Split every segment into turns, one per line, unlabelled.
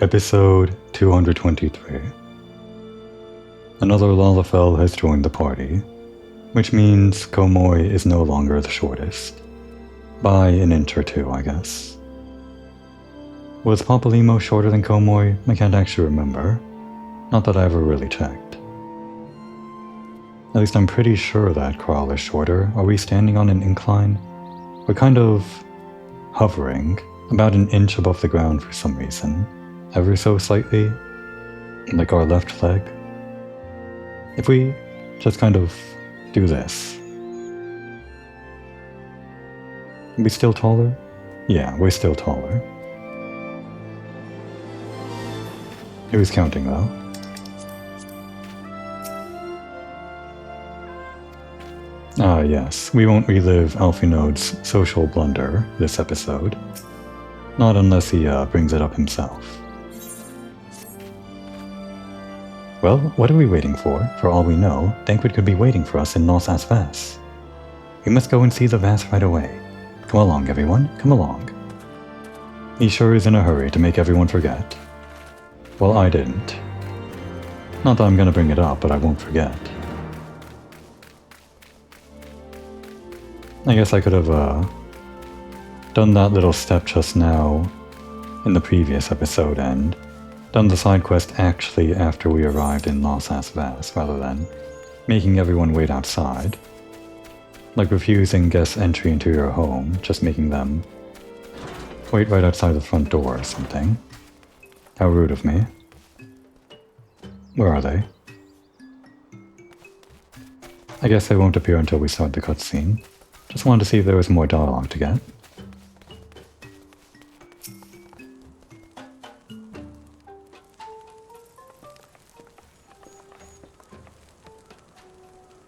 Episode 223. Another Lalafell has joined the party, which means Komoi is no longer the shortest. By an inch or two, I guess. Was Papalimo shorter than Komoi? I can't actually remember. Not that I ever really checked. At least I'm pretty sure that Kral is shorter. Are we standing on an incline? We're kind of hovering about an inch above the ground for some reason. Ever so slightly, like our left leg. If we just kind of do this. Are we still taller? Yeah, we're still taller. Who's counting though? Ah yes, we won't relive Alphinode's social blunder this episode. Not unless he brings it up himself. Well, what are we waiting for? For all we know, Dankwit could be waiting for us in Nosas Vas. We must go and see the Vas right away. Come along, everyone, come along. He sure is in a hurry to make everyone forget. Well, I didn't. Not that I'm gonna bring it up, but I won't forget. I guess I could have, done that little step just now in the previous episode and done the side quest actually after we arrived in Nosas Vas, rather than making everyone wait outside. Like refusing guests entry into your home, just making them wait right outside the front door or something. How rude of me. Where are they? I guess they won't appear until we start the cutscene. Just wanted to see if there was more dialogue to get.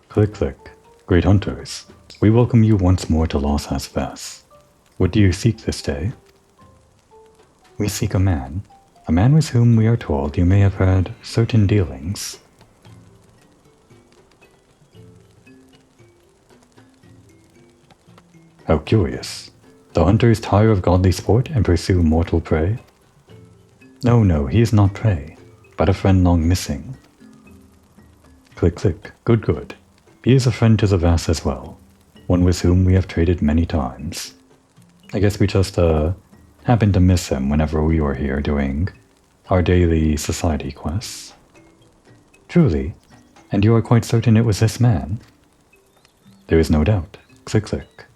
Click, click. Great hunters, we welcome you once more to Nosas Vas. What do you seek this day? We seek a man with whom we are told you may have had certain dealings. How curious. The hunters tire of godly sport and pursue mortal prey? No, he is not prey, but a friend long missing. Click, click. Good. He is a friend to the Vas as well, one with whom we have traded many times. I guess we just, happened to miss him whenever we were here doing our daily society quests. Truly? And you are quite certain it was this man? There is no doubt. Click, click.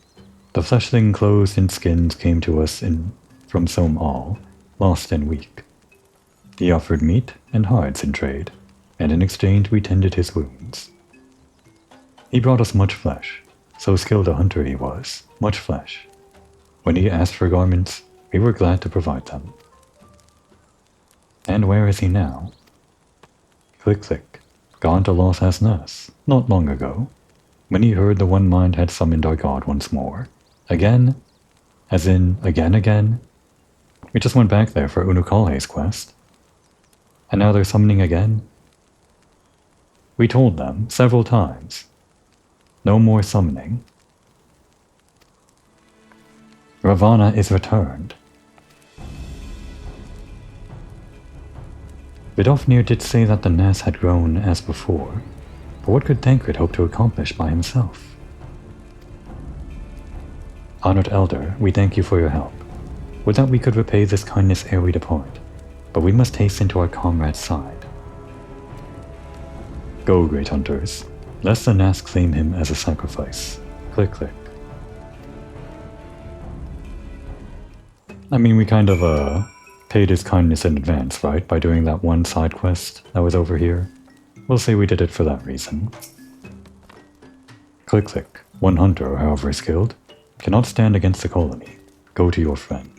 The fleshling clothes and skins came to us from Som All, lost and weak. He offered meat and hides in trade, and in exchange we tended his wounds. He brought us much flesh, so skilled a hunter he was, much flesh. When he asked for garments, we were glad to provide them. And where is he now? Click, click. Gone to Nosas Vas, not long ago, when he heard the One Mind had summoned our god once more. Again? As in, again? We just went back there for Unukale's quest. And now they're summoning again? We told them several times. No more summoning. Ravana is returned. Vidofnir did say that the Nas had grown as before, but what could Thancred hope to accomplish by himself? Honored Elder, we thank you for your help. Would that we could repay this kindness ere we depart, but we must hasten to our comrade's side. Go, great hunters. Lest the Nas claim him as a sacrifice. Click, click. I mean, we kind of, paid his kindness in advance, right? By doing that one side quest that was over here. We'll say we did it for that reason. Click, click. One hunter, however skilled, cannot stand against the colony. Go to your friend.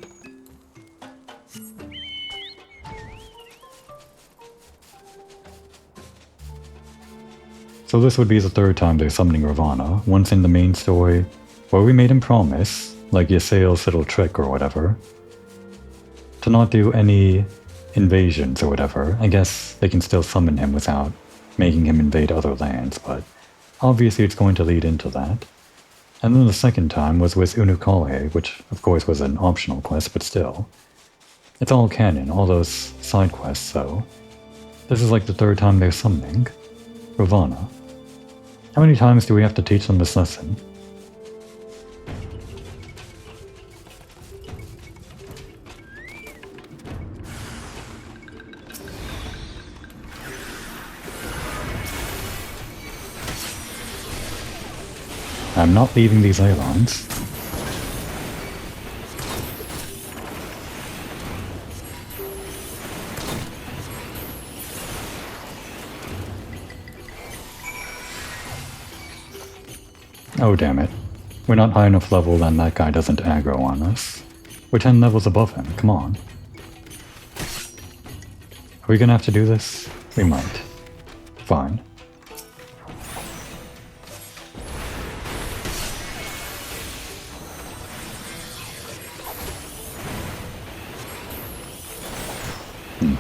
So this would be the third time they're summoning Ravana, once in the main story, where we made him promise, like Ysael's little trick or whatever, to not do any invasions or whatever. I guess they can still summon him without making him invade other lands, but obviously it's going to lead into that. And then the second time was with Unukale, which of course was an optional quest, but still. It's all canon, all those side quests, though. This is like the third time they're summoning Ravana. How many times do we have to teach them this lesson? I'm not leaving these ley lines. Oh damn it. We're not high enough level and that guy doesn't aggro on us. We're 10 levels above him, come on. Are we gonna have to do this? We might. Fine.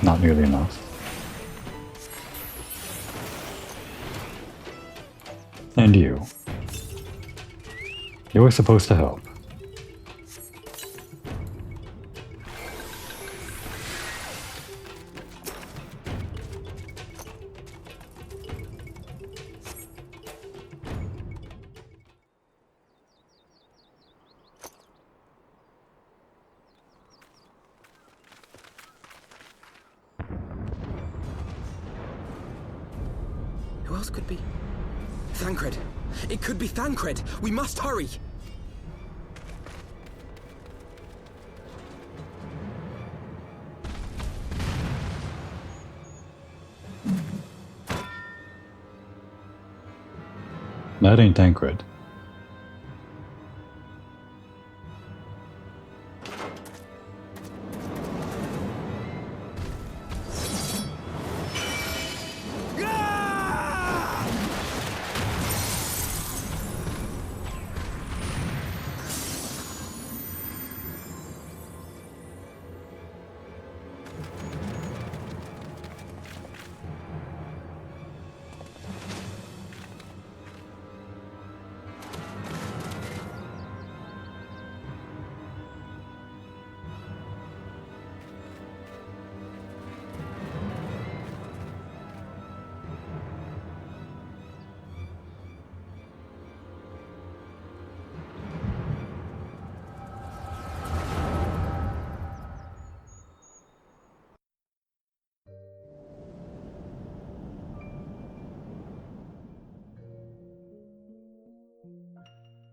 Not nearly enough. And you. You were supposed to help.
Who else could be? Thancred! It could be Thancred! We must hurry!
That ain't Thancred.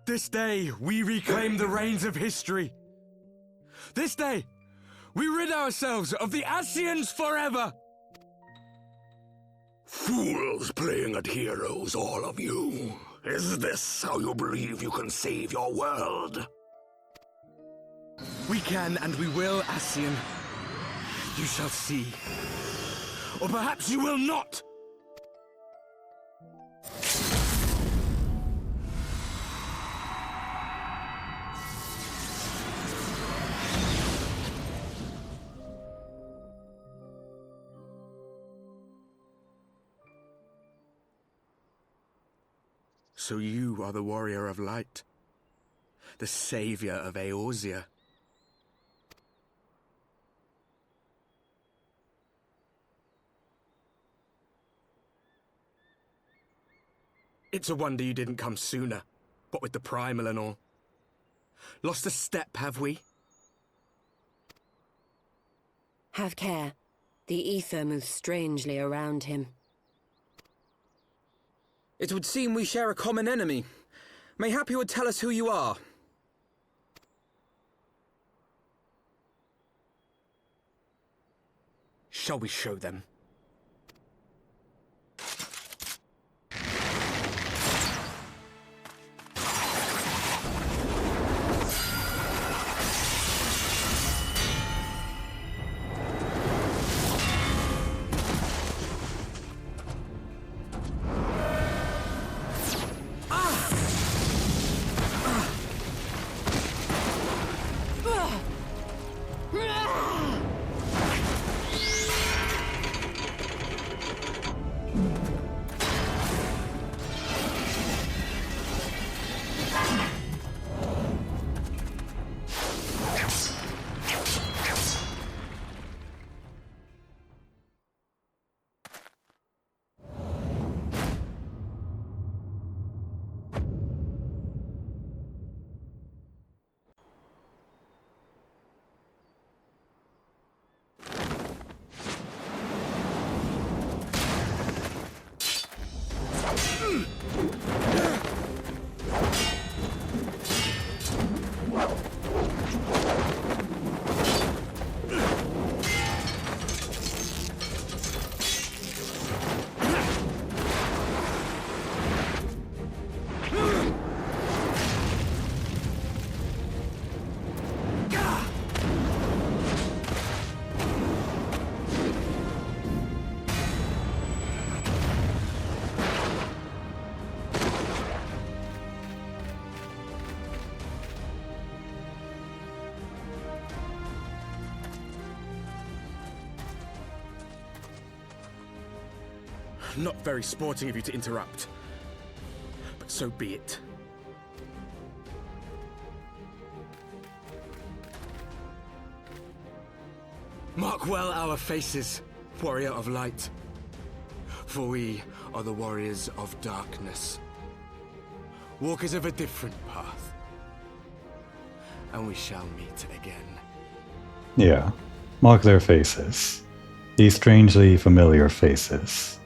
This day, we reclaim the reins of history. This day, we rid ourselves of the Ascians forever!
Fools playing at heroes, all of you. Is this how you believe you can save your world?
We can and we will, Ascian. You shall see. Or perhaps you will not! So you are the warrior of light, the savior of Eorzea. It's a wonder you didn't come sooner, what with the primal and all. Lost a step, have we?
Have care. The ether moves strangely around him.
It would seem we share a common enemy. Mayhap you would tell us who you are.
Shall we show them?
Not very sporting of you to interrupt. But so be it. Mark well our faces, warrior of light. For we are the warriors of darkness. Walkers of a different path. And we shall meet again.
Yeah, mark their faces. These strangely familiar faces.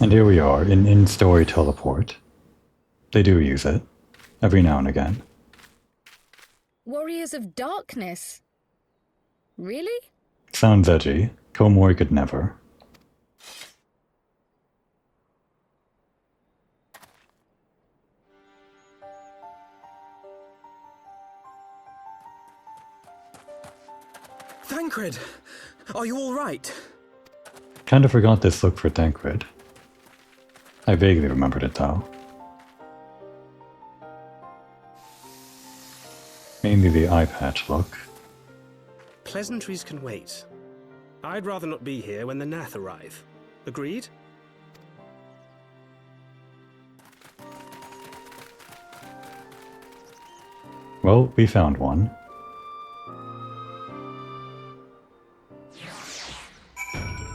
And here we are, in-story teleport. They do use it, every now and again.
Warriors of Darkness? Really?
Sounds edgy. Komori could never.
Thancred! Are you alright?
Kinda forgot this look for Tancred. I vaguely remembered it though. Mainly the eye patch look.
Pleasantries can wait. I'd rather not be here when the Nath arrive. Agreed?
Well, we found one.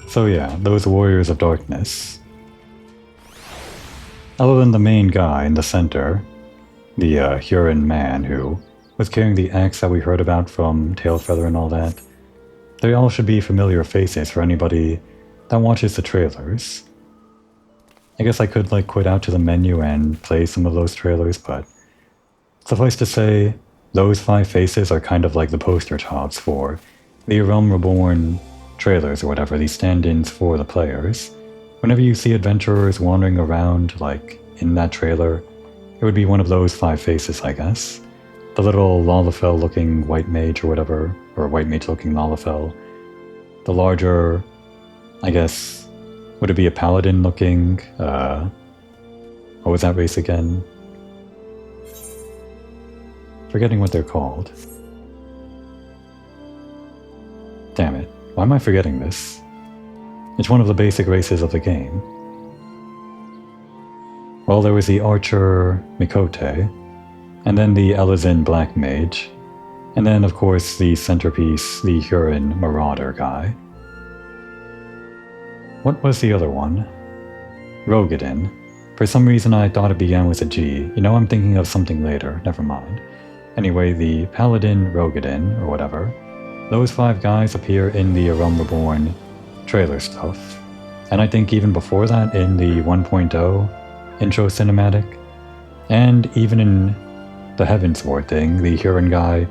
So yeah, those Warriors of Darkness. Other than the main guy in the center, the Huron man who was carrying the axe that we heard about from Tailfeather and all that, they all should be familiar faces for anybody that watches the trailers. I guess I could like quit out to the menu and play some of those trailers, but suffice to say, those 5 faces are kind of like the poster jobs for the Realm Reborn trailers or whatever, these stand-ins for the players. Whenever you see adventurers wandering around, like, in that trailer, it would be one of those 5 faces, I guess. The little Lalafell-looking white mage or whatever, or white mage-looking Lalafell. The larger, I guess, would it be a paladin-looking, what was that race again? Forgetting what they're called. Damn it. Why am I forgetting this? It's one of the basic races of the game. Well, there was the Archer Mikote, and then the Elizin Black Mage, and then, of course, the centerpiece, the Huron Marauder guy. What was the other one? Rogadin. For some reason I thought it began with a G. You know, I'm thinking of something later. Never mind. Anyway, the Paladin Rogadin, or whatever. Those 5 guys appear in the Realm Reborn trailer stuff. And I think even before that in the 1.0 intro cinematic. And even in the Heavensward thing, the Huron guy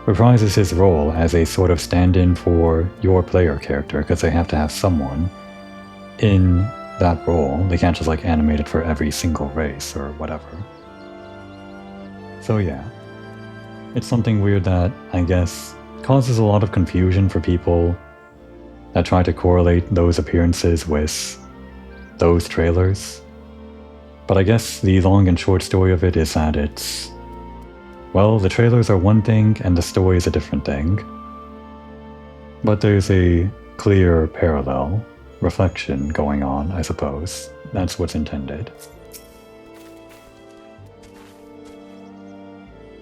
reprises his role as a sort of stand-in for your player character, because they have to have someone in that role. They can't just like animate it for every single race or whatever. So yeah, it's something weird that, I guess, causes a lot of confusion for people that try to correlate those appearances with those trailers. But I guess the long and short story of it is that it's, well, the trailers are one thing and the story is a different thing. But there's a clear parallel, reflection going on, I suppose. That's what's intended.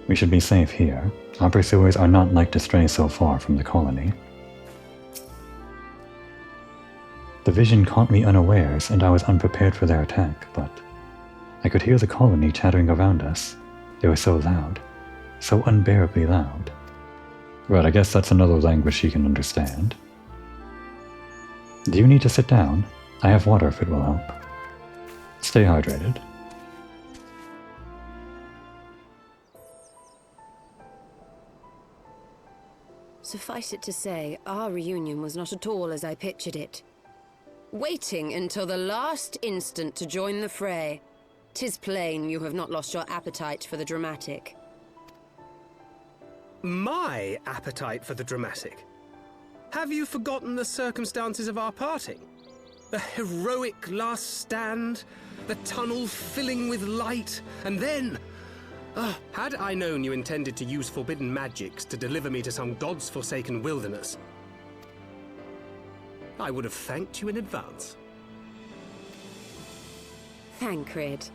We should be safe here. Our pursuers are not like to stray so far from the colony. The vision caught me unawares, and I was unprepared for their attack, but I could hear the colony chattering around us. They were so loud. So unbearably loud. Right, I guess that's another language she can understand. Do you need to sit down? I have water if it will help. Stay hydrated.
Suffice it to say, our reunion was not at all as I pictured it. Waiting until the last instant to join the fray. 'Tis plain you have not lost your appetite for the dramatic.
My appetite for the dramatic? Have you forgotten the circumstances of our parting? The heroic last stand, the tunnel filling with light, and then Had I known you intended to use forbidden magics to deliver me to some god's forsaken wilderness, I would have thanked you in advance.
Thancred.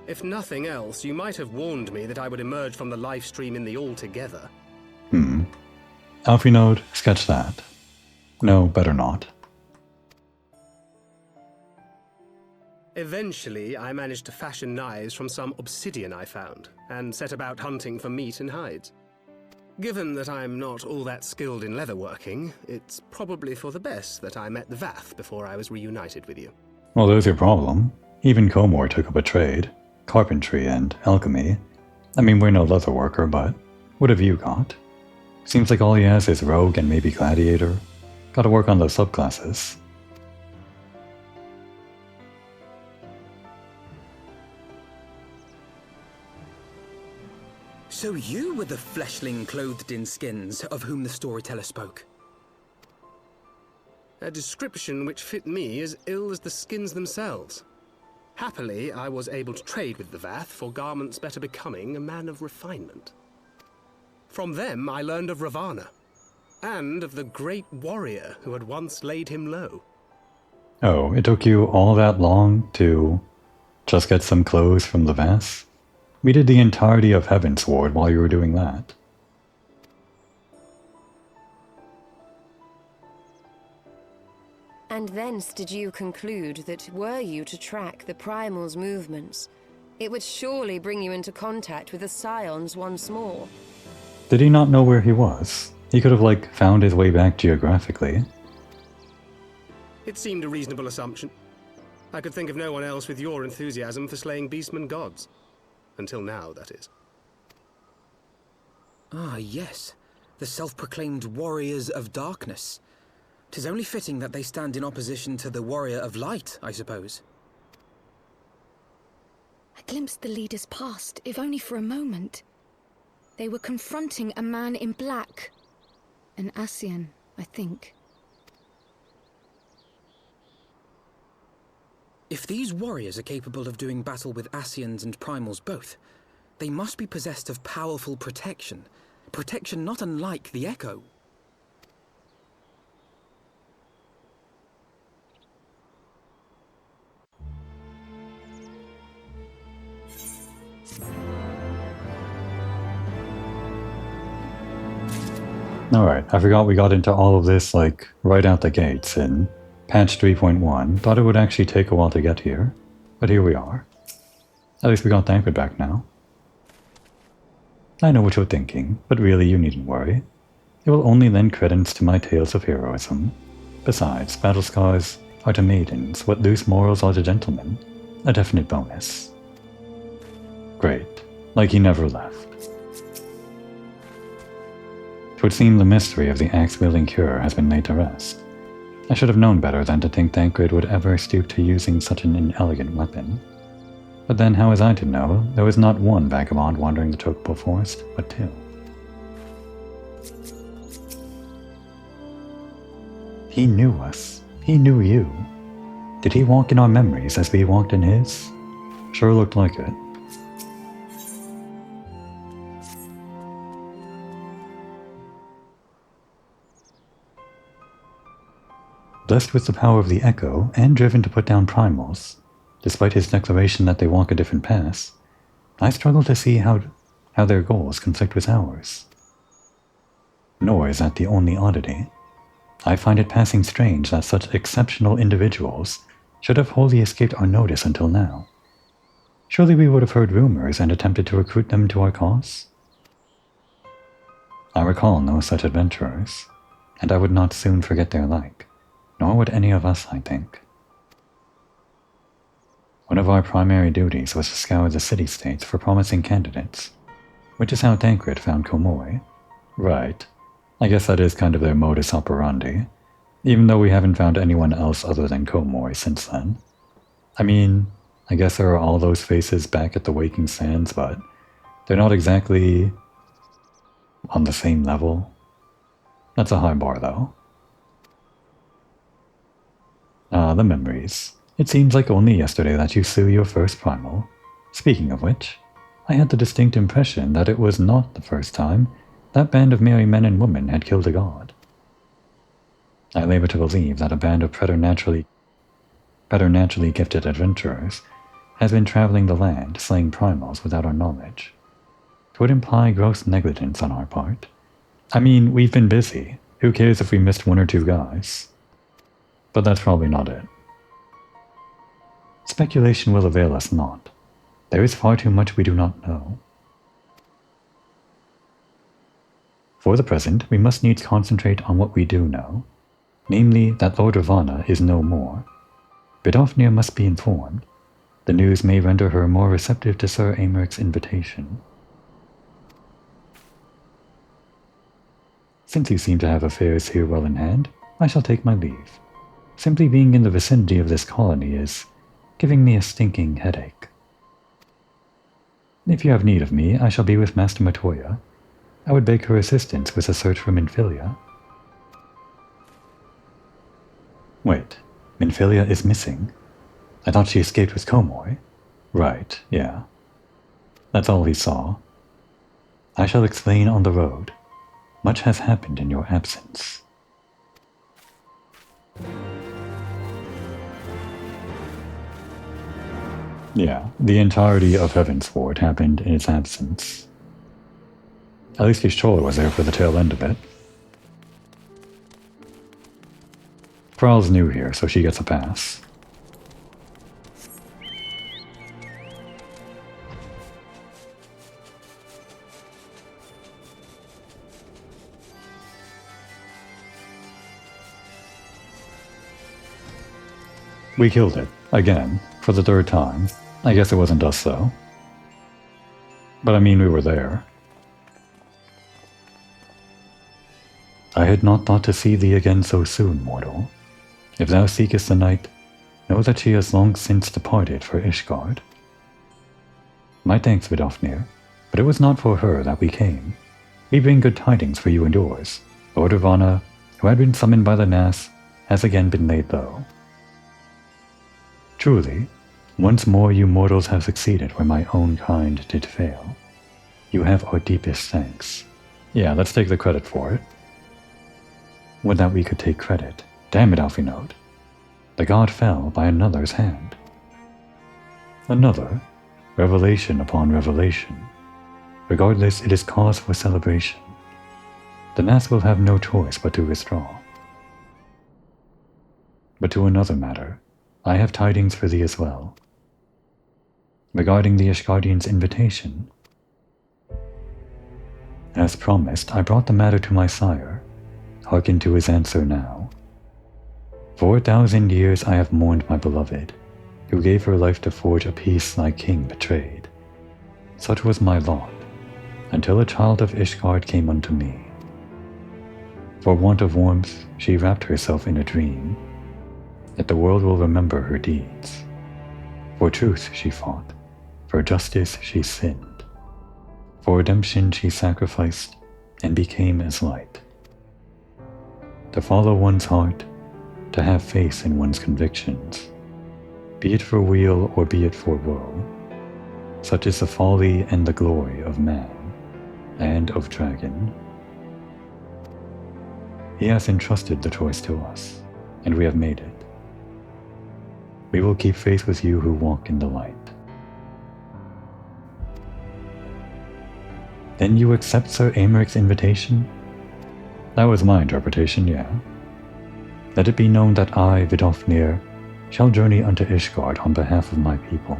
If nothing else, you might have warned me that I would emerge from the live stream in the Altogether.
Alfie Node, sketch that. No, better not.
Eventually, I managed to fashion knives from some obsidian I found, and set about hunting for meat and hides. Given that I'm not all that skilled in leatherworking, it's probably for the best that I met the Vath before I was reunited with you.
Well, there's your problem. Even Comor took up a trade. Carpentry and alchemy. I mean, we're no leatherworker, but what have you got? Seems like all he has is rogue and maybe gladiator. Gotta work on those subclasses.
So you were the fleshling clothed in skins of whom the storyteller spoke?
A description which fit me as ill as the skins themselves. Happily, I was able to trade with the Vath for garments better becoming a man of refinement. From them I learned of Ravana, and of the great warrior who had once laid him low.
Oh, it took you all that long to just get some clothes from the Vath? We did the entirety of Heavensward while you were doing that.
And thence did you conclude that were you to track the Primal's movements, it would surely bring you into contact with the Scions once more.
Did he not know where he was? He could have, found his way back geographically.
It seemed a reasonable assumption. I could think of no one else with your enthusiasm for slaying beastmen gods. Until now, that is.
Ah, yes. The self-proclaimed warriors of darkness. 'Tis only fitting that they stand in opposition to the warrior of light, I suppose.
I glimpsed the leaders past, if only for a moment. They were confronting a man in black. An Ascian, I think.
If these warriors are capable of doing battle with Ascians and Primals both, they must be possessed of powerful protection. Protection not unlike the Echo.
Alright, I forgot we got into all of this, right out the gates in patch 3.1. Thought it would actually take a while to get here, but here we are. At least we got Thancred back now. I know what you're thinking, but really you needn't worry. It will only lend credence to my tales of heroism. Besides, battle scars are to maidens what loose morals are to gentlemen. A definite bonus. Great. Like he never left. 'Twould seem the mystery of the axe-wielding cure has been laid to rest. I should have known better than to think Thancred would ever stoop to using such an inelegant weapon. But then how was I to know there was not one vagabond wandering the Chocobo Forest, but two? He knew us. He knew you. Did he walk in our memories as we walked in his? Sure looked like it. Blessed with the power of the Echo, and driven to put down primals, despite his declaration that they walk a different path, I struggle to see how their goals conflict with ours. Nor is that the only oddity. I find it passing strange that such exceptional individuals should have wholly escaped our notice until now. Surely we would have heard rumors and attempted to recruit them to our cause? I recall no such adventurers, and I would not soon forget their like. Nor would any of us, I think. One of our primary duties was to scour the city-states for promising candidates, which is how Thancred found Komoi. Right. I guess that is kind of their modus operandi, even though we haven't found anyone else other than Komoi since then. I mean, I guess there are all those faces back at the Waking Sands, but they're not exactly on the same level. That's a high bar, though. Ah, the memories. It seems like only yesterday that you slew your first primal. Speaking of which, I had the distinct impression that it was not the first time that band of merry men and women had killed a god. I labor to believe that a band of preternaturally gifted adventurers has been traveling the land, slaying primals without our knowledge. It would imply gross negligence on our part. I mean, we've been busy. Who cares if we missed one or two guys? But that's probably not it. Speculation will avail us not. There is far too much we do not know. For the present, we must needs concentrate on what we do know, namely that Lord Ravana is no more. Vidofnir must be informed. The news may render her more receptive to Sir Americ's invitation. Since you seem to have affairs here well in hand, I shall take my leave. Simply being in the vicinity of this colony is giving me a stinking headache. If you have need of me, I shall be with Master Matoya. I would beg her assistance with a search for Minfilia. Wait, Minfilia is missing? I thought she escaped with Komoy. Right, yeah. That's all he saw. I shall explain on the road. Much has happened in your absence. Yeah, the entirety of Heavensward happened in its absence. At least Ishtola was there for the tail end of it. Pral's new here, so she gets a pass. We killed it, again, for the third time. I guess it wasn't us, though. But I mean, we were there. I had not thought to see thee again so soon, mortal. If thou seekest the night, know that she has long since departed for Ishgard. My thanks, Vidofnir, but it was not for her that we came. We bring good tidings for you and yours. Lord Ravana, who had been summoned by the Nas, has again been laid low. Truly, once more you mortals have succeeded where my own kind did fail. You have our deepest thanks. Yeah, let's take the credit for it. Would that we could take credit. Damn it, Alphinote. The god fell by another's hand. Another? Revelation upon revelation. Regardless, it is cause for celebration. The Nas will have no choice but to withdraw. But to another matter, I have tidings for thee as well. Regarding the Ishgardian's invitation. As promised, I brought the matter to my sire. Hearken to his answer now. 4,000 years I have mourned my beloved, who gave her life to forge a peace thy king betrayed. Such was my lot, until a child of Ishgard came unto me. For want of warmth, she wrapped herself in a dream, that the world will remember her deeds. For truth she fought, for justice she sinned, for redemption she sacrificed and became as light. To follow one's heart, to have faith in one's convictions, be it for weal or be it for woe, such is the folly and the glory of man and of dragon. He has entrusted the choice to us, and we have made it. We will keep faith with you who walk in the light. Then you accept Sir Americ's invitation? That was my interpretation, yeah. Let it be known that I, Vidofnir, shall journey unto Ishgard on behalf of my people.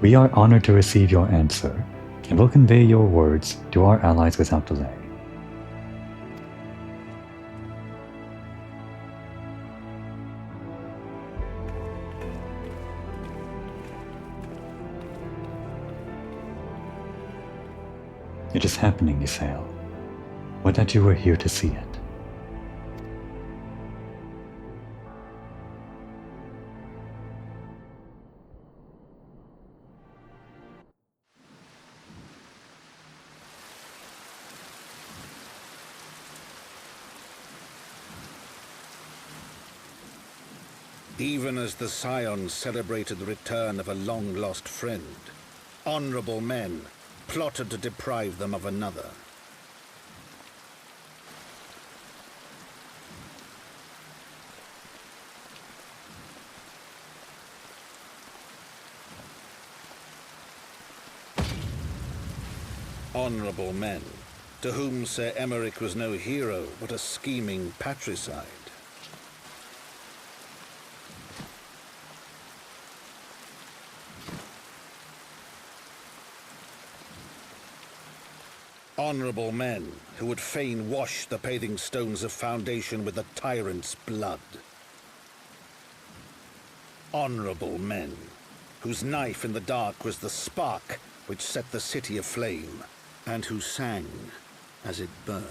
We are honored to receive your answer, and will convey your words to our allies without delay. It is happening, Isael. Would that you were here to see it.
even as the Scions celebrated the return of a long-lost friend. Honorable men plotted to deprive them of another. Honorable men, to whom Sir Emmerich was no hero, but a scheming patricide. Honorable men, who would fain wash the paving stones of foundation with the tyrant's blood. Honorable men, whose knife in the dark was the spark which set the city aflame, and who sang as it burned.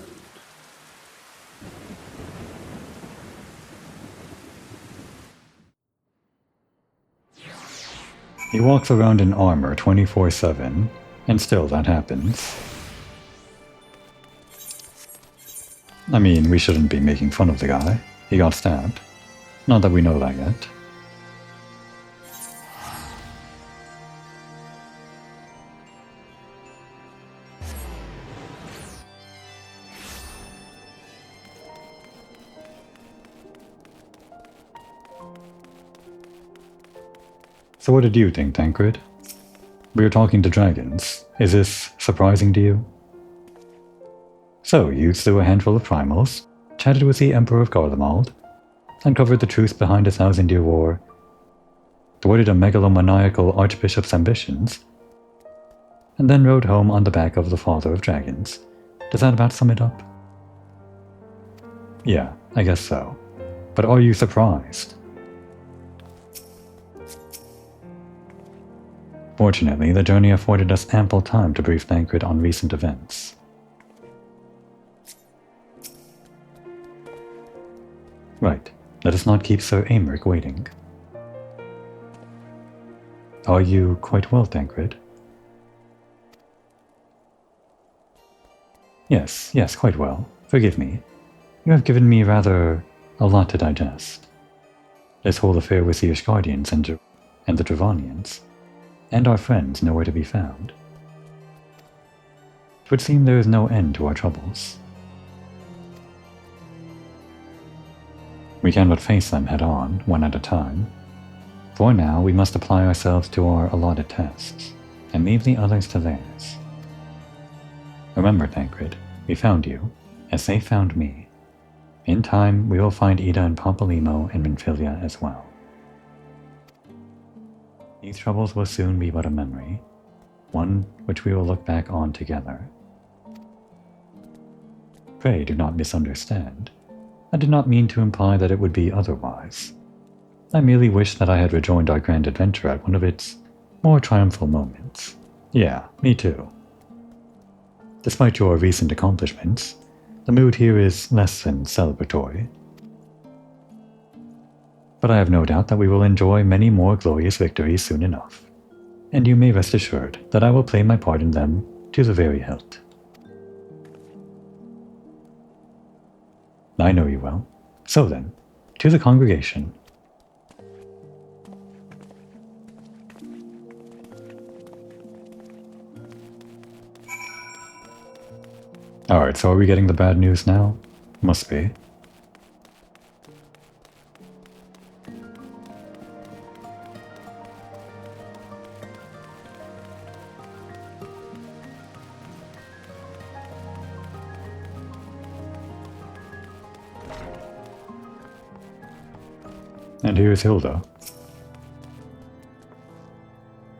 He walks around in armor 24/7, and still that happens. I mean, we shouldn't be making fun of the guy. He got stabbed. Not that we know that yet. So what did you think, Tancred? We were talking to dragons. Is this surprising to you? So, you slew a handful of primals, chatted with the Emperor of Garlemald, uncovered the truth behind a 1,000-year war, thwarted a megalomaniacal archbishop's ambitions, and then rode home on the back of the Father of Dragons. Does that about sum it up? Yeah, I guess so. But are you surprised? Fortunately, the journey afforded us ample time to brief Tancred on recent events. Right, let us not keep Sir Aymeric waiting. Are you quite well, Tancred? Yes, quite well. Forgive me. You have given me rather a lot to digest. This whole affair with the Ishgardians and the Dravanians, and our friends nowhere to be found. It would seem there is no end to our troubles. We can but face them head-on, one at a time. For now, we must apply ourselves to our allotted tasks, and leave the others to theirs. Remember, Tancred, we found you, as they found me. In time, we will find Ida and Pampalimo and Minfilia as well. These troubles will soon be but a memory, one which we will look back on together. Pray do not misunderstand. I did not mean to imply that it would be otherwise. I merely wish that I had rejoined our grand adventure at one of its more triumphal moments. Yeah, me too. Despite your recent accomplishments, the mood here is less than celebratory. But I have no doubt that we will enjoy many more glorious victories soon enough, and you may rest assured that I will play my part in them to the very hilt. I know you will. So then, to the congregation. Alright, so are we getting the bad news now? Must be. And here's Hilda.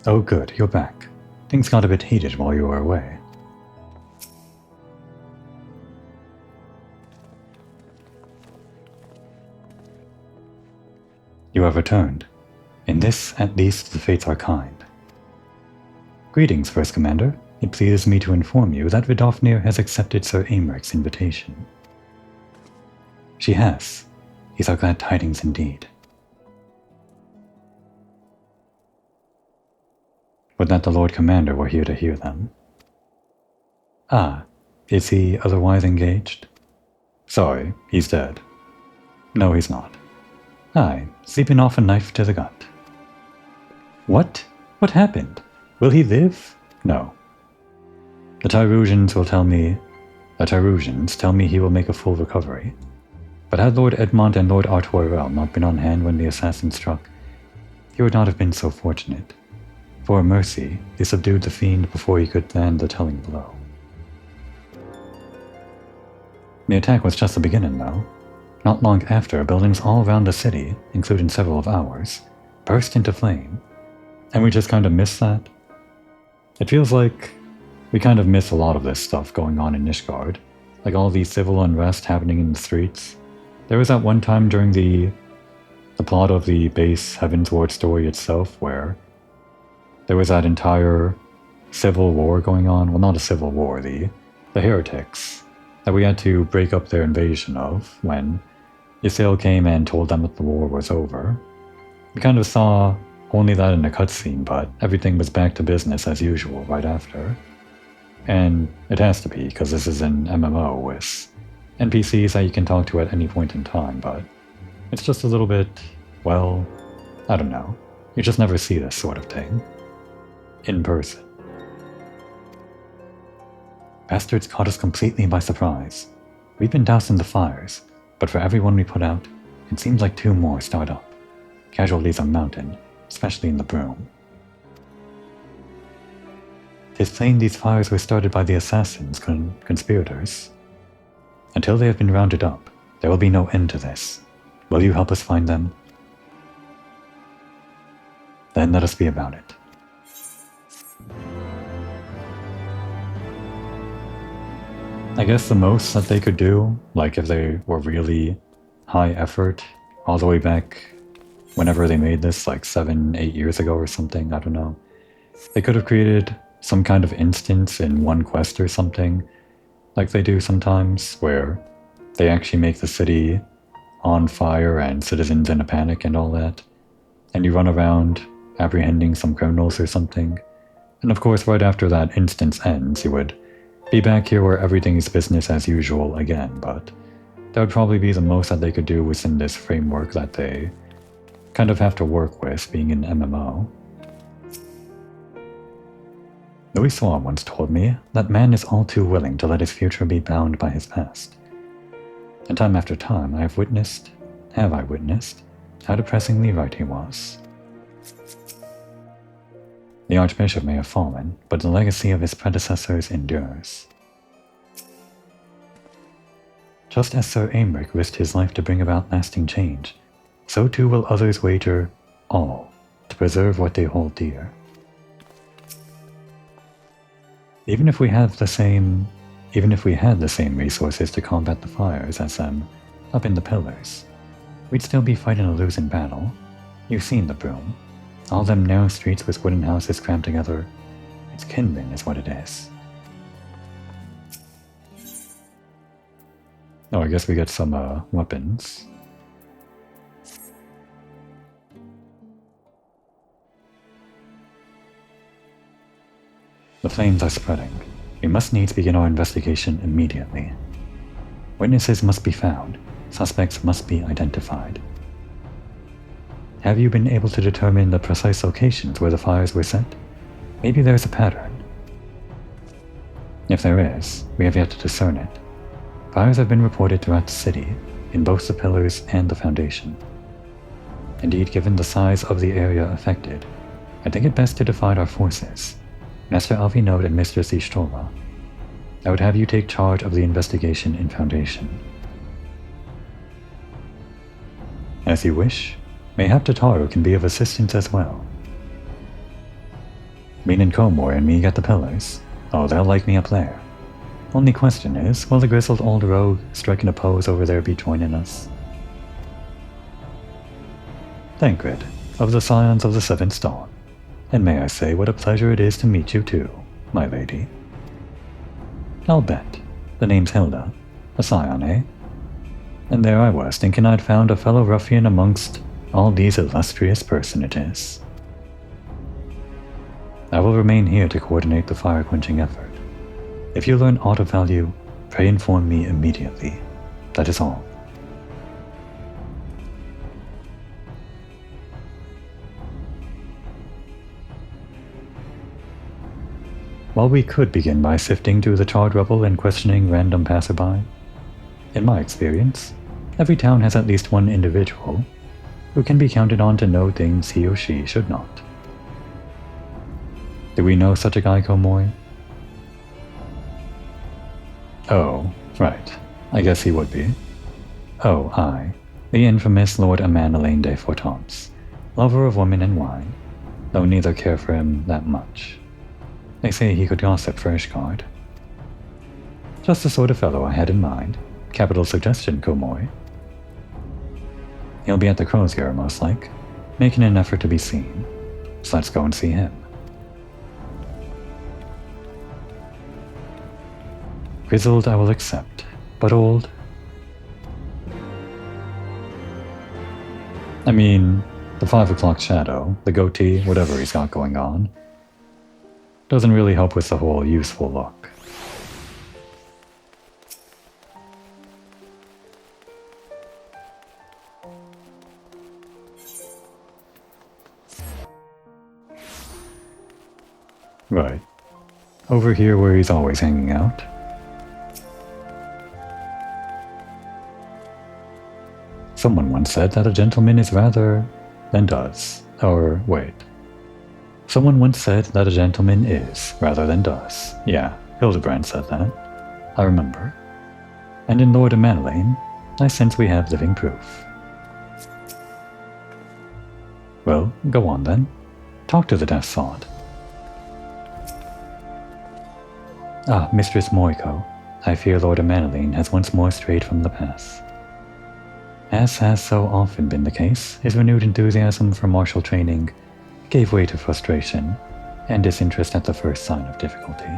Oh good, you're back. Things got a bit heated while you were away. You have returned. In this, at least, the fates are kind. Greetings, First Commander. It pleases me to inform you that Vidofnir has accepted Sir Aymeric's invitation. She has. These are glad tidings indeed. Would that the Lord Commander were here to hear them. Ah, is he otherwise engaged? Sorry, he's dead. No, he's not. Aye, sleeping off a knife to the gut. What? What happened? Will he live? No. The Tyrusians tell me he will make a full recovery. But had Lord Edmond and Lord Artoirel not been on hand when the assassin struck, he would not have been so fortunate. For a mercy, they subdued the fiend before he could land the telling blow. The attack was just the beginning, though. Not long after, buildings all around the city, including several of ours, burst into flame. And we just kind of missed that. It feels like we kind of miss a lot of this stuff going on in Nishgard. Like all the civil unrest happening in the streets. There was that one time during the plot of the base Heavensward story itself where there was that entire civil war going on. Well, not a civil war, the heretics that we had to break up their invasion of when Ysael came and told them that the war was over. We kind of saw only that in a cutscene, but everything was back to business as usual right after. And it has to be, because this is an MMO with NPCs that you can talk to at any point in time, but it's just a little bit, well, I don't know. You just never see this sort of thing in person. Bastards caught us completely by surprise. We've been dousing the fires, but for every one we put out, it seems like 2 more start up. Casualties are mounted, especially in the Broom. 'Tis plain these fires were started by the assassins, conspirators. Until they have been rounded up, there will be no end to this. Will you help us find them? Then let us be about it. I guess the most that they could do, like if they were really high effort, all the way back whenever they made this, like 7-8 years ago or something, I don't know. They could have created some kind of instance in one quest or something, like they do sometimes, where they actually make the city on fire and citizens in a panic and all that, and you run around apprehending some criminals or something. And of course, right after that instance ends, you would be back here where everything is business as usual again, but that would probably be the most that they could do within this framework that they kind of have to work with, being an MMO. Louis Soir once told me that man is all too willing to let his future be bound by his past. And time after time I have witnessed, how depressingly right he was. The Archbishop may have fallen, but the legacy of his predecessors endures. Just as Sir Aymeric risked his life to bring about lasting change, so too will others wager all to preserve what they hold dear. Even if we had the same resources to combat the fires as them up in the pillars, we'd still be fighting a losing battle. You've seen the Broom. All them narrow streets with wooden houses crammed together. It's kindling is what it is. Oh, I guess we get some weapons. The flames are spreading. We must needs begin our investigation immediately. Witnesses must be found. Suspects must be identified. Have you been able to determine the precise locations where the fires were set? Maybe there's a pattern. If there is, we have yet to discern it. Fires have been reported throughout the city, in both the pillars and the foundation. Indeed, given the size of the area affected, I think it best to divide our forces. Master Alvinode and Mistress Ishtola, I would have you take charge of the investigation in Foundation. As you wish, mayhap Tataru can be of assistance as well. Min and Komor and me get the pillars. Oh, they'll like me up there. Only question is, will the grizzled old rogue striking a pose over there be joining us? Thancred, of the Scions of the Seventh Dawn. And may I say what a pleasure it is to meet you too, my lady. I'll bet. The name's Hilda. A scion, eh? And there I was, thinking I'd found a fellow ruffian amongst all these illustrious personages. I will remain here to coordinate the fire-quenching effort. If you learn aught of value, pray inform me immediately. That is all. While we could begin by sifting through the charred rubble and questioning random passerby, in my experience, every town has at least one individual who can be counted on to know things he or she should not. Do we know such a guy, Komoy? Oh, right. I guess he would be. Oh, I, the infamous Lord Amanelaine de Fortance, lover of women and wine, though neither care for him that much. They say he could gossip for Ishgard. Just the sort of fellow I had in mind. Capital suggestion, Komoy. He'll be at the Crozier, most like, making an effort to be seen. So let's go and see him. Grizzled I will accept, but old? I mean, the 5 o'clock shadow, the goatee, whatever he's got going on, doesn't really help with the whole useful look. Right. Over here where he's always hanging out. Someone once said that a gentleman is rather than does. Or, wait. Someone once said that a gentleman is rather than does. Yeah, Hildebrand said that. I remember. And in Lord Amanelaine, I sense we have living proof. Well, go on then. Talk to the Death Sod. Ah, Mistress Moriko, I fear Lord Amanelaine has once more strayed from the path. As has so often been the case, his renewed enthusiasm for martial training gave way to frustration and disinterest at the first sign of difficulty.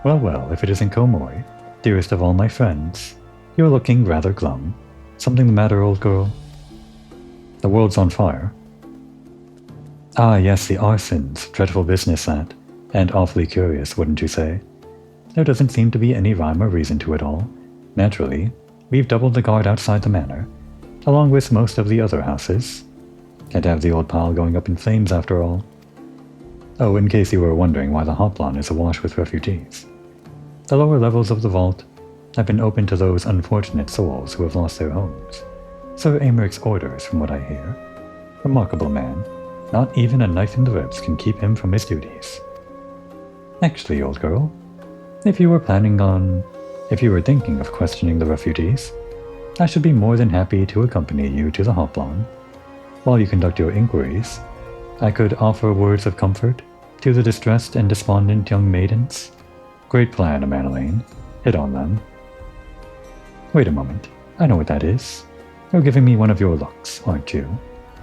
Well, if it isn't Komoy, dearest of all my friends, you're looking rather glum. Something the matter, old girl? The world's on fire. Ah, yes, the arsons. Dreadful business that. And awfully curious, wouldn't you say? There doesn't seem to be any rhyme or reason to it all. Naturally, we've doubled the guard outside the manor, along with most of the other houses. Can't have the old pile going up in flames after all. Oh, in case you were wondering why the Hoplon is awash with refugees. The lower levels of the vault have been open to those unfortunate souls who have lost their homes. Sir Americ's orders, from what I hear. Remarkable man. Not even a knife in the ribs can keep him from his duties. Actually, old girl, if you were thinking of questioning the refugees, I should be more than happy to accompany you to the Hoplon. While you conduct your inquiries, I could offer words of comfort to the distressed and despondent young maidens. Great plan, Amanelaine. Hit on them. Wait a moment. I know what that is. You're giving me one of your looks, aren't you?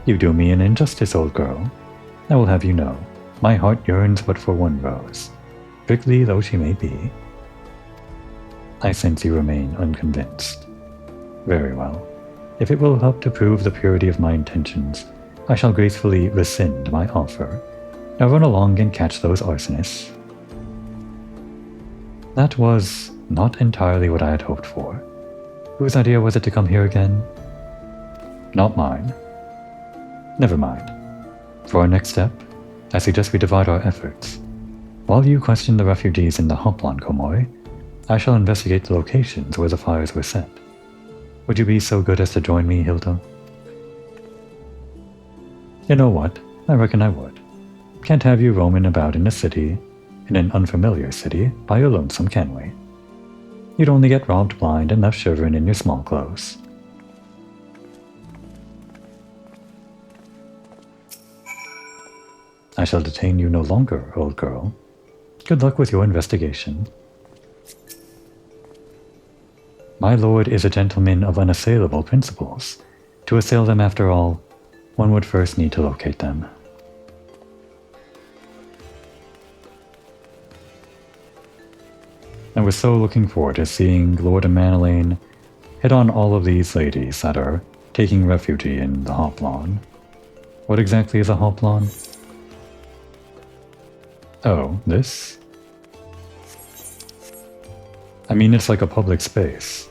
You do me an injustice, old girl. I will have you know, my heart yearns but for one rose, prickly though she may be. I sense you remain unconvinced. Very well. If it will help to prove the purity of my intentions, I shall gracefully rescind my offer. Now run along and catch those arsonists. That was not entirely what I had hoped for. Whose idea was it to come here again? Not mine. Never mind. For our next step, I suggest we divide our efforts. While you question the refugees in the Hoplon, Komoy, I shall investigate the locations where the fires were set. Would you be so good as to join me, Hilda? You know what? I reckon I would. Can't have you roaming about in an unfamiliar city, by your lonesome, can we? You'd only get robbed blind and left shivering in your small clothes. I shall detain you no longer, old girl. Good luck with your investigation. My lord is a gentleman of unassailable principles. To assail them, after all, one would first need to locate them. I was so looking forward to seeing Lord Amanelaine hit on all of these ladies that are taking refuge in the Hoplon. What exactly is a Hoplon? Oh, this? I mean, it's like a public space.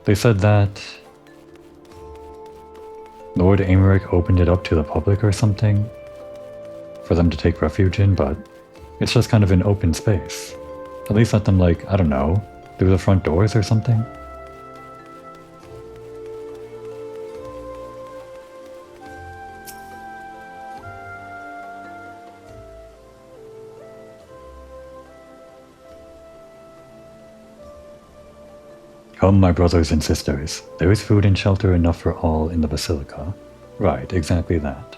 They said that Lord Aymeric opened it up to the public or something. for them to take refuge in, but it's just kind of an open space. At least let them, like, I don't know, through the front doors or something? Come, my brothers and sisters, there is food and shelter enough for all in the Basilica. Right, exactly that.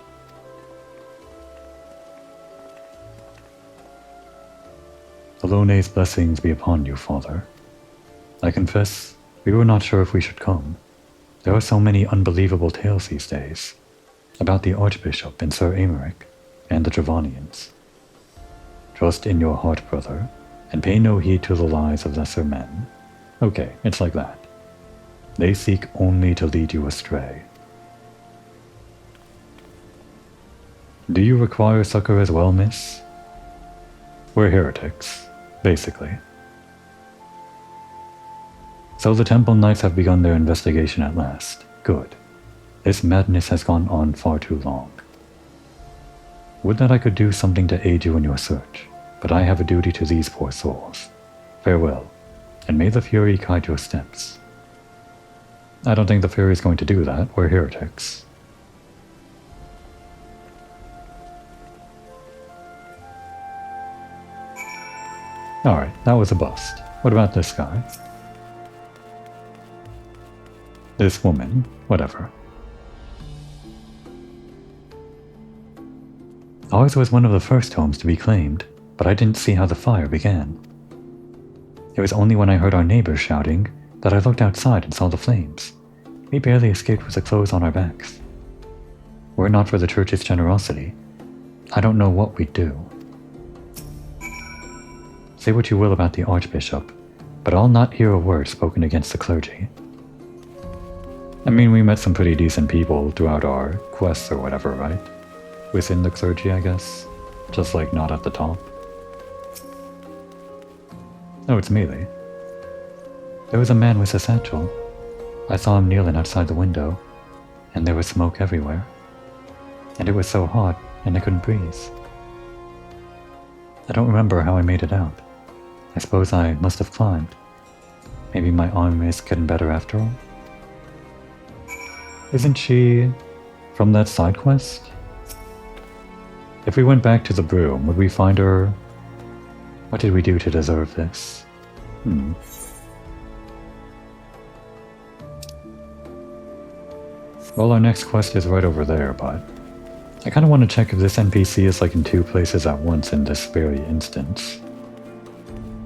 Alone's blessings be upon you, Father. I confess, we were not sure if we should come. There are so many unbelievable tales these days, about the Archbishop and Sir Aymeric, and the Dravanians. Trust in your heart, brother, and pay no heed to the lies of lesser men. Okay, it's like that. They seek only to lead you astray. Do you require succor as well, miss? We're heretics, basically. So the Temple Knights have begun their investigation at last. Good. This madness has gone on far too long. Would that I could do something to aid you in your search, but I have a duty to these poor souls. Farewell, and may the Fury guide your steps. I don't think the Fury is going to do that. We're heretics. Alright, that was a bust. What about this guy? This woman, whatever. Ours was one of the first homes to be claimed, but I didn't see how the fire began. It was only when I heard our neighbors shouting that I looked outside and saw the flames. We barely escaped with the clothes on our backs. Were it not for the church's generosity, I don't know what we'd do. Say what you will about the Archbishop, but I'll not hear a word spoken against the clergy. I mean, we met some pretty decent people throughout our quests or whatever, right? Within the clergy, I guess. Just like not at the top. Oh, it's Melee. There was a man with a satchel. I saw him kneeling outside the window, and there was smoke everywhere. And it was so hot, and I couldn't breathe. I don't remember how I made it out. I suppose I must have climbed. Maybe my arm is getting better after all. Isn't she from that side quest? If we went back to the broom, would we find her? What did we do to deserve this? Well, our next quest is right over there, but I kind of want to check if this NPC is like in two places at once in this very instance.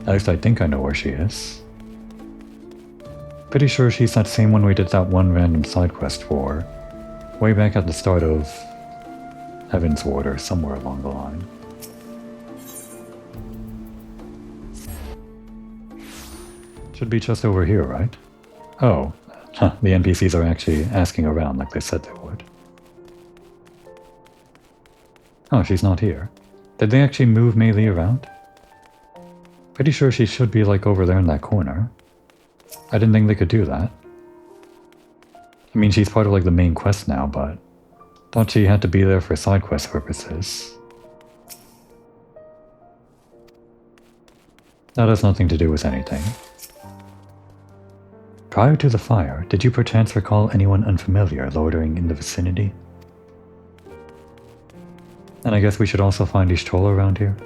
At least I think I know where she is. Pretty sure she's that same one we did that one random side quest for, way back at the start of Heavensward or somewhere along the line. Should be just over here, right? Oh, the NPCs are actually asking around like they said they would. Oh, she's not here. Did they actually move Melee around? Pretty sure she should be like over there in that corner. I didn't think they could do that. I mean, she's part of like the main quest now, but thought she had to be there for side quest purposes. That has nothing to do with anything. Prior to the fire, did you perchance recall anyone unfamiliar loitering in the vicinity? And I guess we should also find Ishtola around here.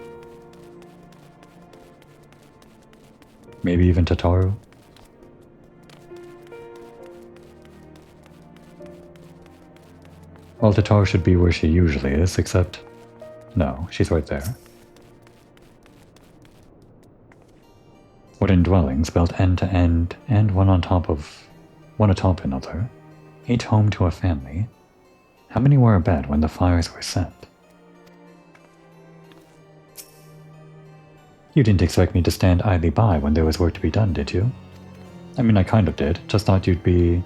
Maybe even Tataru. Well, Tataru should be where she usually is, except... no, she's right there. Wooden dwellings built end to end, and one atop another, each home to a family. How many were abed when the fires were set? You didn't expect me to stand idly by when there was work to be done, did you? I mean, I kind of did. Just thought you'd be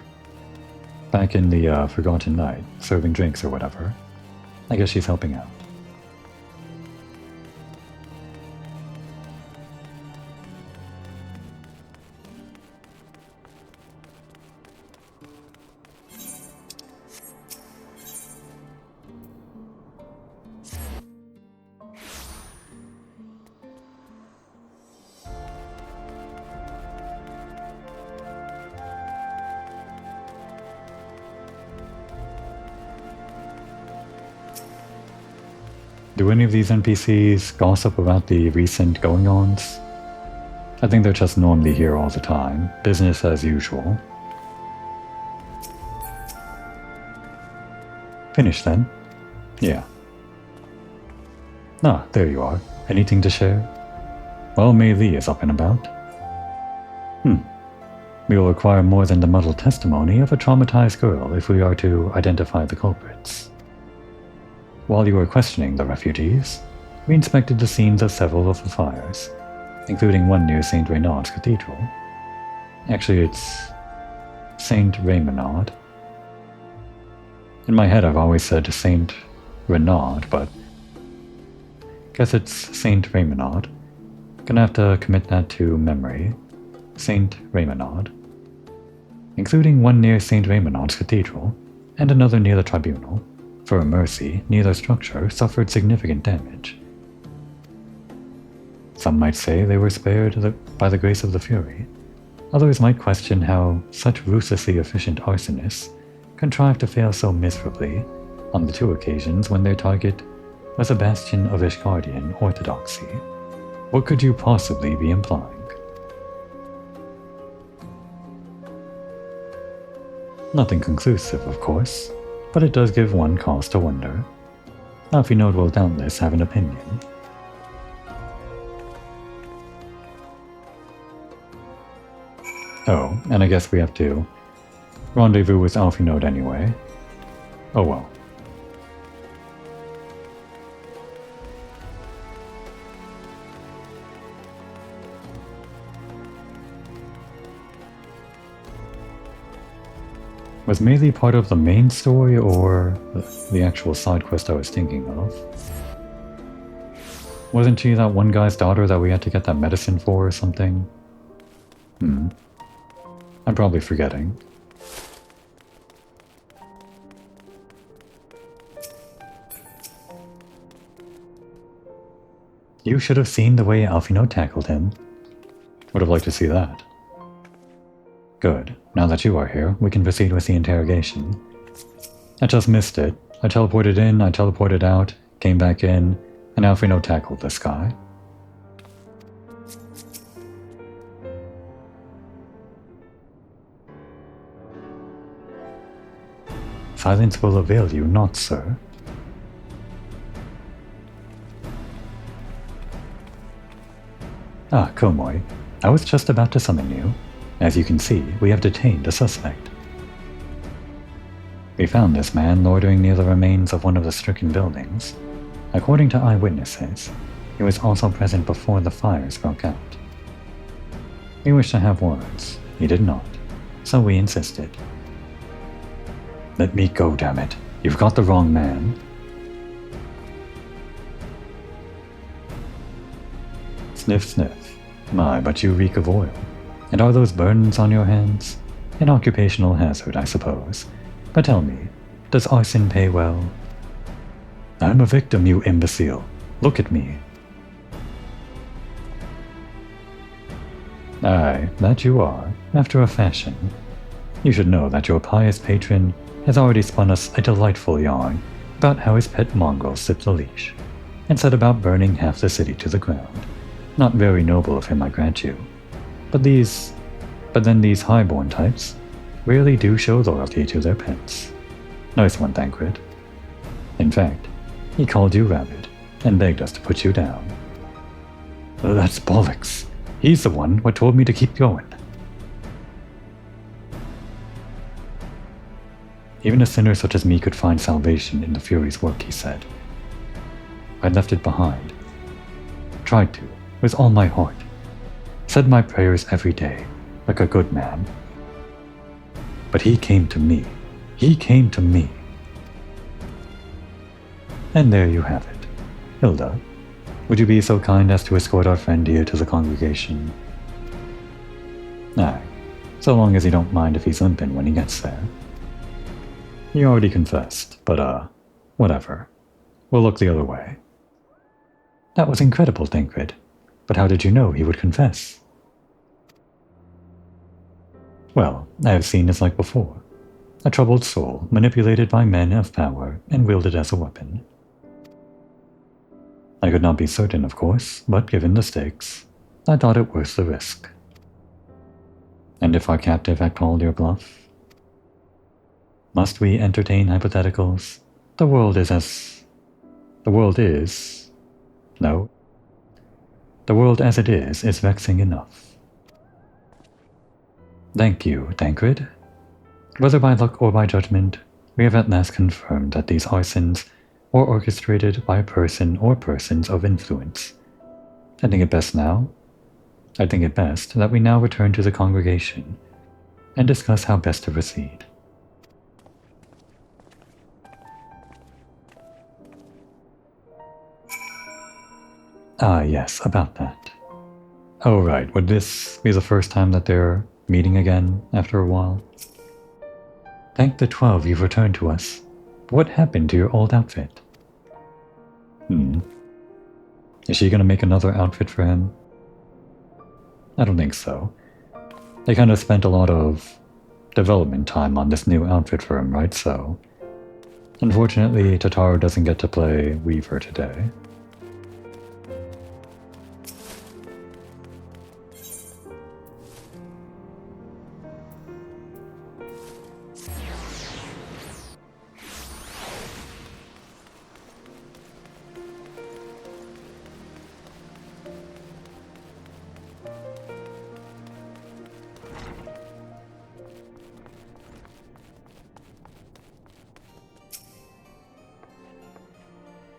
back in the Forgotten Night, serving drinks or whatever. I guess she's helping out. Do any of these NPCs gossip about the recent going-ons? I think they're just normally here all the time, business as usual. Finished then? Yeah. Ah, there you are. Anything to share? Well, Mei Li is up and about. We will require more than the muddled testimony of a traumatized girl if we are to identify the culprits. While you were questioning the refugees, we inspected the scenes of several of the fires, including one near St. Renaud's Cathedral. Actually, it's St. Raymonard. In my head, I've always said St. Renaud, but guess it's St. Raymonard. Gonna have to commit that to memory. St. Raymonard. Including one near St. Raymonard's Cathedral, and another near the Tribunal. For a mercy, neither structure suffered significant damage. Some might say they were spared by the grace of the Fury. Others might question how such ruthlessly efficient arsonists contrived to fail so miserably on the 2 occasions when their target was a bastion of Ishgardian orthodoxy. What could you possibly be implying? Nothing conclusive, of course, but it does give one cause to wonder. Alphinaud will doubtless have an opinion. Oh, and I guess we have to rendezvous with Alphinaud anyway. Oh well. Was Mei Li part of the main story or the actual side quest I was thinking of? Wasn't she that one guy's daughter that we had to get that medicine for or something? I'm probably forgetting. You should have seen the way Alphinaud tackled him. Would have liked to see that. Good. Now that you are here, we can proceed with the interrogation. I just missed it. I teleported in, I teleported out, came back in, and Alphinaud tackled this guy. Silence will avail you not, sir. Ah, Komoi. I was just about to summon you. As you can see, we have detained a suspect. We found this man loitering near the remains of one of the stricken buildings. According to eyewitnesses, he was also present before the fires broke out. We wished to have words. He did not, so we insisted. Let me go, damn it. You've got the wrong man. Sniff, sniff. My, but you reek of oil. And are those burns on your hands? An occupational hazard, I suppose. But tell me, does arson pay well? I'm a victim, you imbecile. Look at me. Aye, that you are, after a fashion. You should know that your pious patron has already spun us a delightful yarn about how his pet mongrel slipped the leash, and set about burning half the city to the ground. Not very noble of him, I grant you. But then these highborn types really do show loyalty to their pets. Nice one, Thancred. In fact, he called you rabid, and begged us to put you down. That's bollocks. He's the one who told me to keep going. Even a sinner such as me could find salvation in the Fury's work, he said. I left it behind. Tried to, with all my heart. Said my prayers every day, like a good man. But he came to me. He came to me. And there you have it. Hilda, would you be so kind as to escort our friend here to the congregation? Aye, so long as you don't mind if he's limping when he gets there. He already confessed, but whatever. We'll look the other way. That was incredible, Thancred. But how did you know he would confess? Well, I have seen his like before. A troubled soul, manipulated by men of power, and wielded as a weapon. I could not be certain, of course, but given the stakes, I thought it worth the risk. And if our captive had called your bluff? Must we entertain hypotheticals? The world is... No. The world as it is vexing enough. Thank you, Tancred. Whether by luck or by judgment, we have at last confirmed that these arsons were orchestrated by a person or persons of influence. I think it best that we now return to the congregation and discuss how best to proceed. Ah, yes, about that. Oh, right, would this be the first time that they're meeting again after a while? Thank the 12 you've returned to us. What happened to your old outfit? Is she gonna make another outfit for him? I don't think so. They kind of spent a lot of development time on this new outfit for him, right? So, unfortunately, Tataru doesn't get to play Weaver today.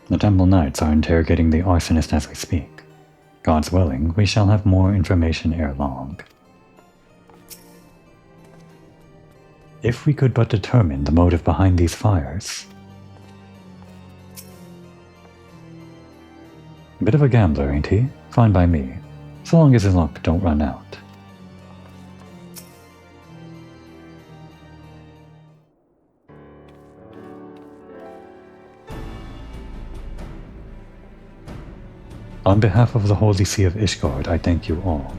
The Temple Knights are interrogating the arsonist as we speak. God's willing, we shall have more information ere long. If we could but determine the motive behind these fires. A bit of a gambler, ain't he? Fine by me, so long as his luck don't run out. On behalf of the Holy See of Ishgard, I thank you all.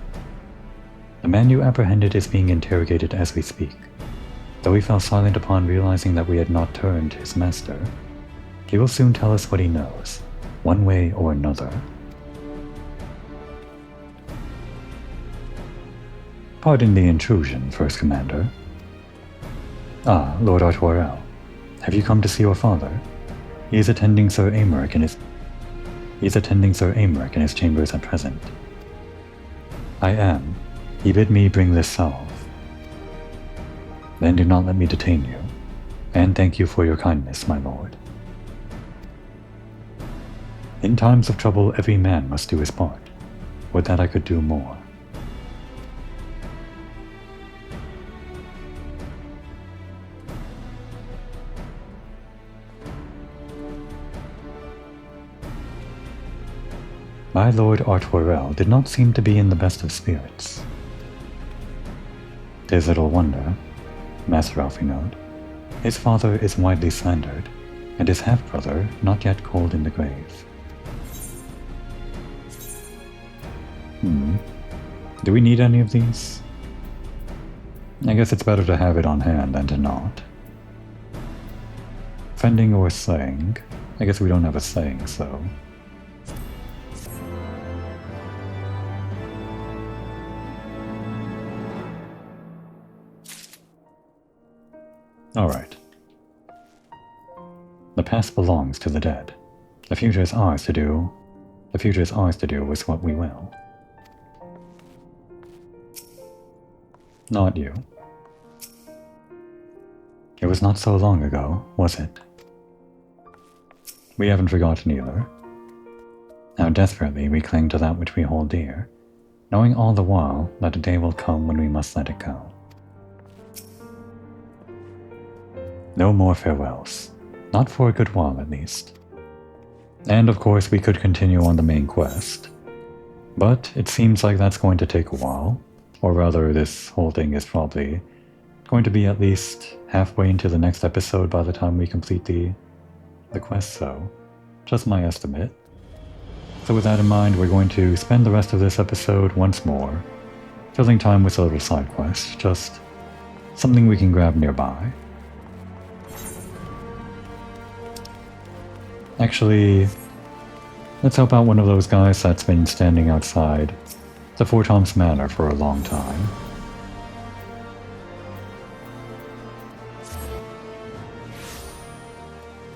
The man you apprehended is being interrogated as we speak. Though he fell silent upon realizing that we had not turned his master, he will soon tell us what he knows, one way or another. Pardon the intrusion, First Commander. Ah, Lord Artoirel. Have you come to see your father? He is attending Sir Aymeric in his chambers at present. I am. He bid me bring this salve. Then do not let me detain you, and thank you for your kindness, my lord. In times of trouble, every man must do his part. Would that I could do more. My Lord Artoirel did not seem to be in the best of spirits. 'Tis little wonder, Master Alfinode. His father is widely slandered, and his half-brother not yet cold in the grave. Do we need any of these? I guess it's better to have it on hand than to not. Fending or slaying? I guess we don't have a slaying, so... Alright. The past belongs to the dead. The future is ours to do. The future is ours to do with what we will. Not you. It was not so long ago, was it? We haven't forgotten either. How desperately we cling to that which we hold dear, knowing all the while that a day will come when we must let it go. No more farewells. Not for a good while, at least. And of course we could continue on the main quest. But it seems like that's going to take a while. Or rather, this whole thing is probably going to be at least halfway into the next episode by the time we complete the quest, so just my estimate. So with that in mind, we're going to spend the rest of this episode once more, filling time with a little side quest, just something we can grab nearby. Actually, Let's help out one of those guys that's been standing outside the Fort Tom's Manor for a long time.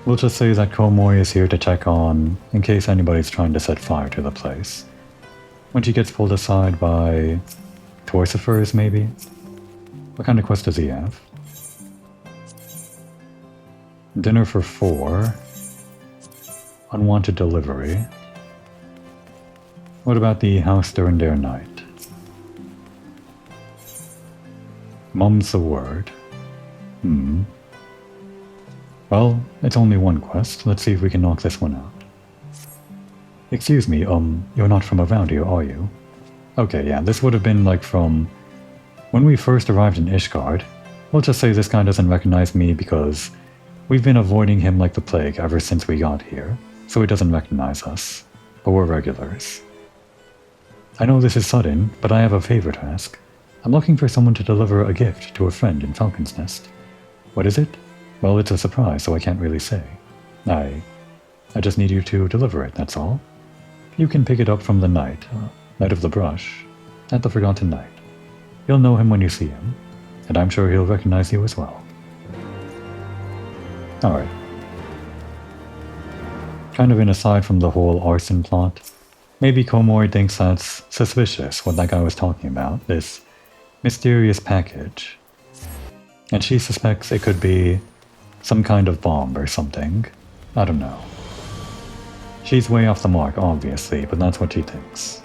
We'll just say that Komori is here to check on, in case anybody's trying to set fire to the place. When she gets pulled aside by Torcifers, maybe? What kind of quest does he have? Dinner for 4. Unwanted delivery. What about the house during their night? Mum's the word. Well, it's only one quest. Let's see if we can knock this one out. Excuse me, you're not from around here, are you? Okay, yeah, this would have been like from when we first arrived in Ishgard. We'll just say this guy doesn't recognize me because we've been avoiding him like the plague ever since we got here, so he doesn't recognize us. But we're regulars. I know this is sudden, but I have a favor to ask. I'm looking for someone to deliver a gift to a friend in Falcon's Nest. What is it? Well, it's a surprise, so I can't really say. I just need you to deliver it, that's all. You can pick it up from the Knight of the Brush, at the Forgotten Knight. You'll know him when you see him, and I'm sure he'll recognize you as well. Alright. Kind of an aside from the whole arson plot, maybe Komori thinks that's suspicious, what that guy was talking about, this mysterious package. And she suspects it could be some kind of bomb or something. I don't know. She's way off the mark, obviously, but that's what she thinks.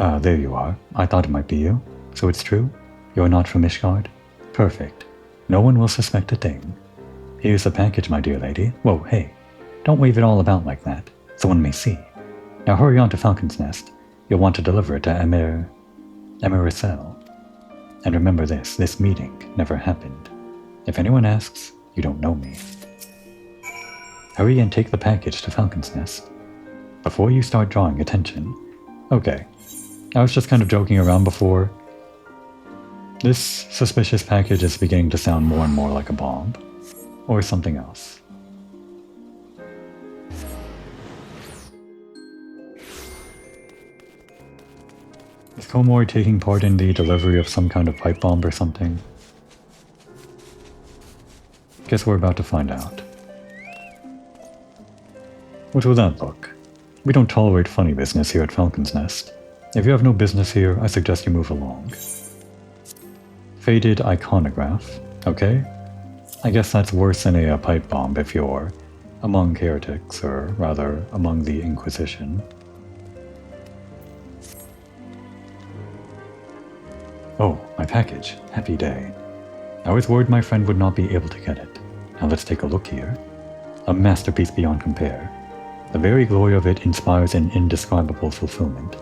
Ah, there you are. I thought it might be you. So it's true? You're not from Ishgard? Perfect. No one will suspect a thing. Here's the package, my dear lady. Whoa, hey. Don't wave it all about like that. Someone may see. Now hurry on to Falcon's Nest. You'll want to deliver it to Emericel. And remember this meeting never happened. If anyone asks, you don't know me. Hurry and take the package to Falcon's Nest. Before you start drawing attention. Okay. I was just kind of joking around before. This suspicious package is beginning to sound more and more like a bomb. Or something else. Is Komori taking part in the delivery of some kind of pipe bomb or something? Guess we're about to find out. What will that look? We don't tolerate funny business here at Falcon's Nest. If you have no business here, I suggest you move along. Faded iconograph, okay? I guess that's worse than a pipe bomb if you're among heretics, or rather, among the Inquisition. Oh, my package. Happy day. I was worried my friend would not be able to get it. Now let's take a look here. A masterpiece beyond compare. The very glory of it inspires an indescribable fulfillment.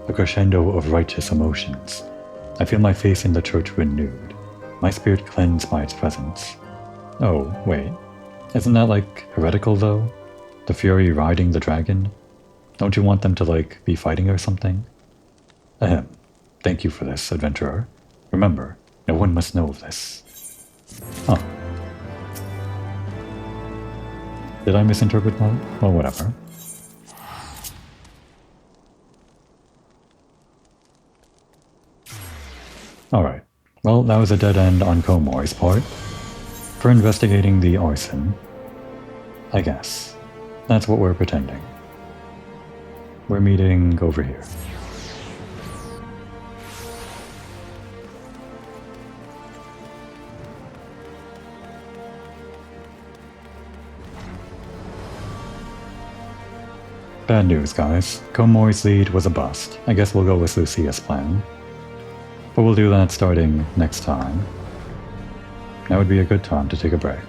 A crescendo of righteous emotions. I feel my face in the church renewed. My spirit cleansed by its presence. Oh, wait. Isn't that, like, heretical, though? The Fury riding the dragon? Don't you want them to, like, be fighting or something? Ahem. Thank you for this, adventurer. Remember, no one must know of this. Huh. Did I misinterpret that? Well, whatever. Alright. Well, that was a dead end on Komori's part. For investigating the arson. I guess. That's what we're pretending. We're meeting over here. Bad news, guys. Komori's lead was a bust. I guess we'll go with Lucia's plan. But we'll do that starting next time. Now would be a good time to take a break.